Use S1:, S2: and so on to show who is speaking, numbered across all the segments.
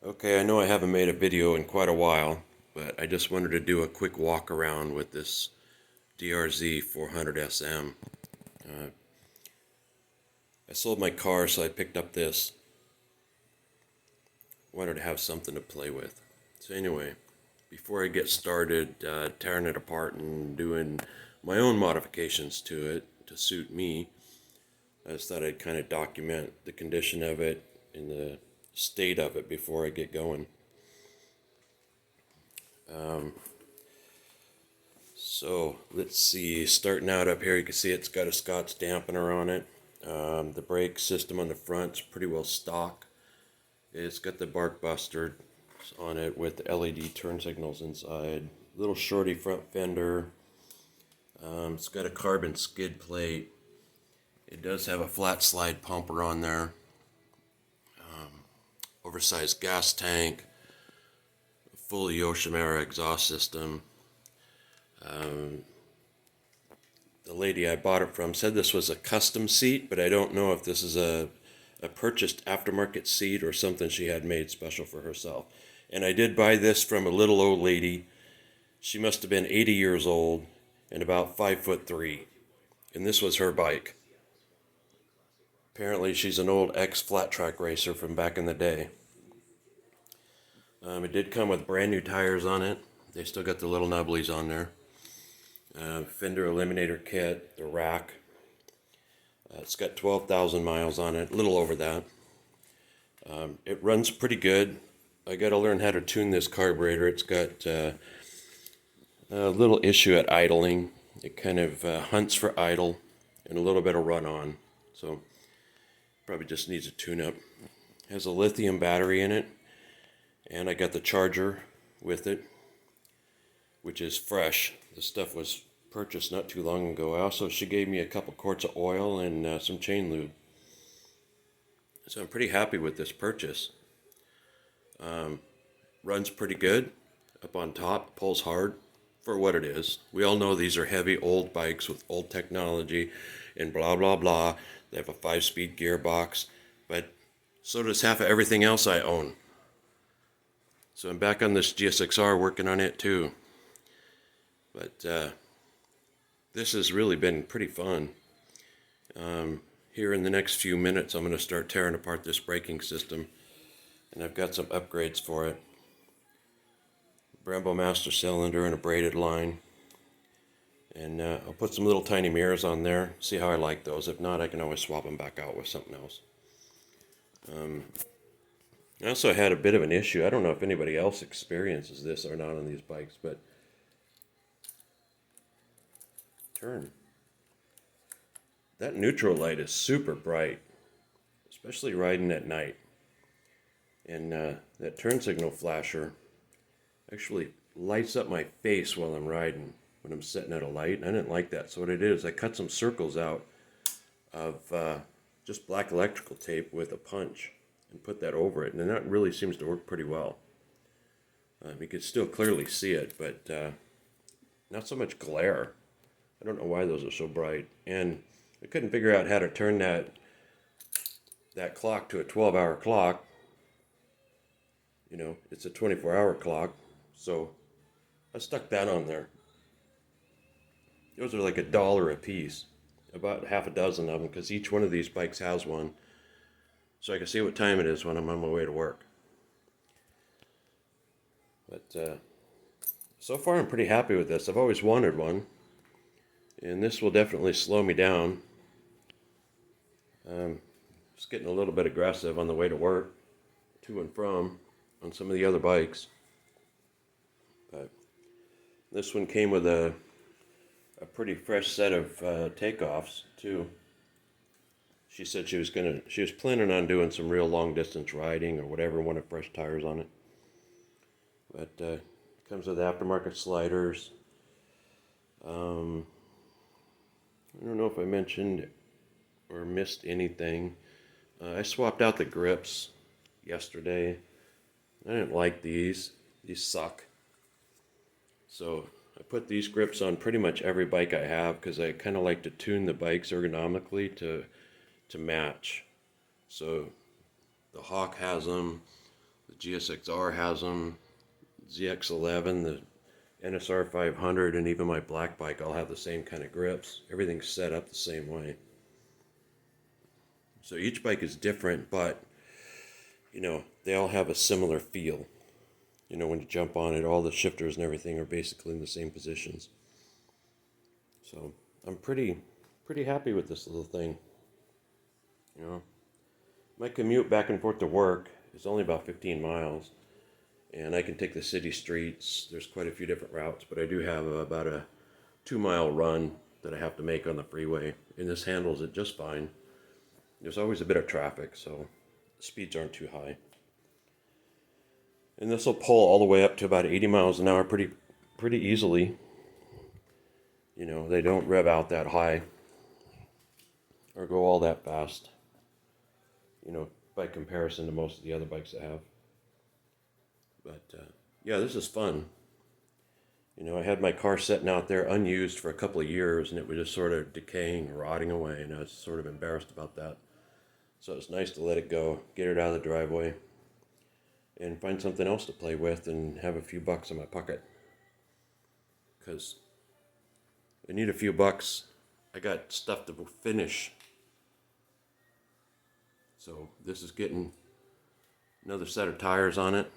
S1: Okay, I know I haven't made a video in quite a while, but I just wanted to do a quick walk around with this DRZ400sm. I sold my car, so I picked up this. Wanted to have something to play with. So anyway, before I get started tearing it apart and doing my own modifications to it to suit me, I just thought I'd kind of document the condition of it and the state of it before I get going. So let's see, starting out up here, you can see it's got a Scott's dampener on it. The brake system on the front's pretty well stock. It's got the bark buster on it with the LED turn signals inside. Little shorty front fender. It's got a carbon skid plate. It does have a flat slide pumper on there. Oversized gas tank. Full Yoshimura exhaust system. The lady I bought it from said this was a custom seat, but I don't know if this is a purchased aftermarket seat or something she had made special for herself. And I did buy this from a little old lady. She must have been 80 years old and about 5'3". And this was her bike. Apparently she's an old ex-flat track racer from back in the day. It did come with brand new tires on it. They still got the little nubblies on there. Fender eliminator kit, the rack. It's got 12,000 miles on it, a little over that. It runs pretty good. I got to learn how to tune this carburetor. It's got a little issue at idling. It kind of hunts for idle and a little bit of run on. So probably just needs a tune up. It has a lithium battery in it. And I got the charger with it, which is fresh. This stuff was purchased not too long ago. She gave me a couple quarts of oil and some chain lube. So I'm pretty happy with this purchase. Runs pretty good up on top, pulls hard for what it is. We all know these are heavy old bikes with old technology and blah blah blah. They have a 5-speed gearbox, but so does half of everything else I own. So I'm back on this GSXR working on it too. But this has really been pretty fun. Here in the next few minutes I'm going to start tearing apart this braking system. And I've got some upgrades for it. Brembo master cylinder and a braided line. And I'll put some little tiny mirrors on there. See how I like those. If not, I can always swap them back out with something else. I also had a bit of an issue. I don't know if anybody else experiences this or not on these bikes, but that neutral light is super bright, especially riding at night. And that turn signal flasher actually lights up my face while I'm riding when I'm sitting at a light. I didn't like that, so what I did is I cut some circles out of just black electrical tape with a punch and put that over it, and that really seems to work pretty well. You can still clearly see it, but not so much glare. I don't know why those are so bright. And I couldn't figure out how to turn that clock to a 12-hour clock. You know, it's a 24-hour clock, so I stuck that on there. Those are like $1 a piece, about half a dozen of them, because each one of these bikes has one. So I can see what time it is when I'm on my way to work. But so far I'm pretty happy with this. I've always wanted one. And this will definitely slow me down. Just getting a little bit aggressive on the way to work, to and from, on some of the other bikes. But this one came with a pretty fresh set of takeoffs too. She said she was planning on doing some real long distance riding or whatever, wanted fresh tires on it. But it comes with aftermarket sliders. I don't know if I mentioned or missed anything. I swapped out the grips yesterday. I didn't like these. These suck. So I put these grips on pretty much every bike I have because I kind of like to tune the bikes ergonomically to match. So the Hawk has them, The GSXR has them, ZX11, the NSR500, and even my black bike all have the same kind of grips. Everything's set up the same way. So each bike is different, but you know, they all have a similar feel. You know, when you jump on it, all the shifters and everything are basically in the same positions. So I'm pretty happy with this little thing. You know, my commute back and forth to work is only about 15 miles, and I can take the city streets. There's quite a few different routes, but I do have about a 2-mile run that I have to make on the freeway, and this handles it just fine. There's always a bit of traffic, so the speeds aren't too high. And this will pull all the way up to about 80 miles an hour pretty easily. You know, they don't rev out that high or go all that fast, you know, by comparison to most of the other bikes I have. But yeah, this is fun. You know, I had my car sitting out there unused for a couple of years, and it was just sort of decaying, rotting away, and I was sort of embarrassed about that. So it's nice to let it go, get it out of the driveway, and find something else to play with and have a few bucks in my pocket. Because I need a few bucks. I got stuff to finish. So this is getting another set of tires on it.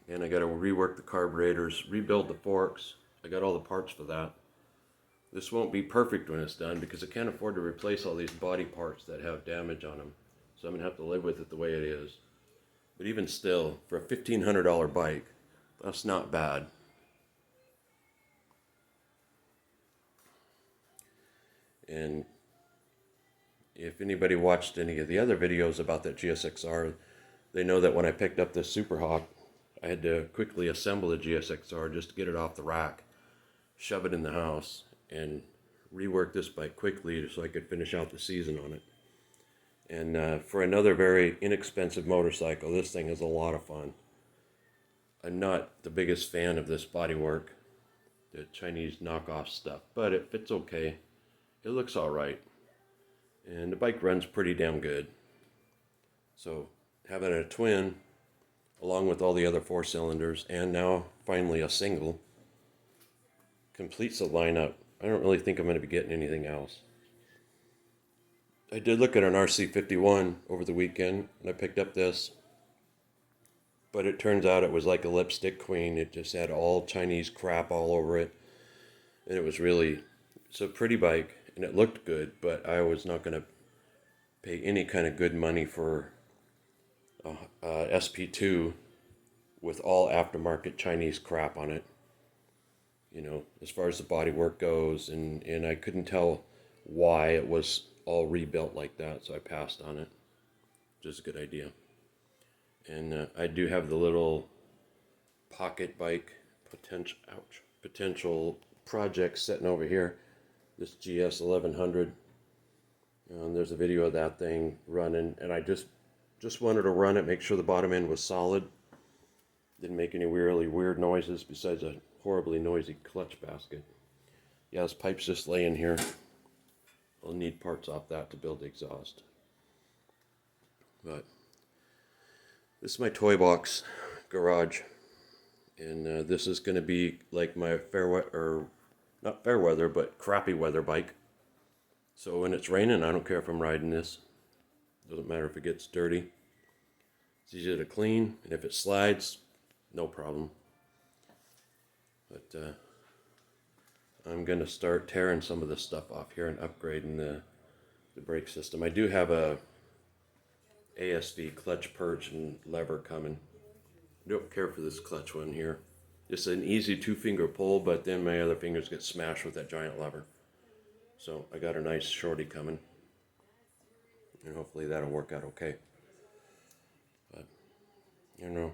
S1: And I got to rework the carburetors, rebuild the forks. I got all the parts for that. This won't be perfect when it's done because I can't afford to replace all these body parts that have damage on them. So I'm going to have to live with it the way it is. But even still, for a $1,500 bike, that's not bad. And if anybody watched any of the other videos about that GSXR, they know that when I picked up this Super Hawk, I had to quickly assemble the GSXR just to get it off the rack, shove it in the house, and rework this bike quickly so I could finish out the season on it. And for another very inexpensive motorcycle, this thing is a lot of fun. I'm not the biggest fan of this bodywork, the Chinese knockoff stuff, but it fits okay. It looks alright. And the bike runs pretty damn good. So having a twin, along with all the other 4 cylinders, and now finally a single, completes the lineup. I don't really think I'm going to be getting anything else. I did look at an RC51 over the weekend, and I picked up this. But it turns out it was like a lipstick queen. It just had all Chinese crap all over it. And it was it's a pretty bike, and it looked good, but I was not going to pay any kind of good money for SP2 with all aftermarket Chinese crap on it. You know, as far as the bodywork goes, and I couldn't tell why it was all rebuilt like that, so I passed on it. Just a good idea. And I do have the little pocket bike potential project sitting over here. This GS1100. There's a video of that thing running, and I just wanted to run it, make sure the bottom end was solid. Didn't make any really weird noises besides a horribly noisy clutch basket. Yeah, this pipe's just laying here. I'll need parts off that to build the exhaust. But this is my toy box garage, and this is going to be like my not fair weather, but crappy weather bike. So when it's raining, I don't care if I'm riding this. Doesn't matter if it gets dirty. It's easy to clean, and if it slides, no problem. But I'm going to start tearing some of this stuff off here and upgrading the brake system. I do have a ASV clutch perch and lever coming. I don't care for this clutch one here. Just an easy 2-finger pull, but then my other fingers get smashed with that giant lever. So I got a nice shorty coming, and hopefully that'll work out okay. But you know,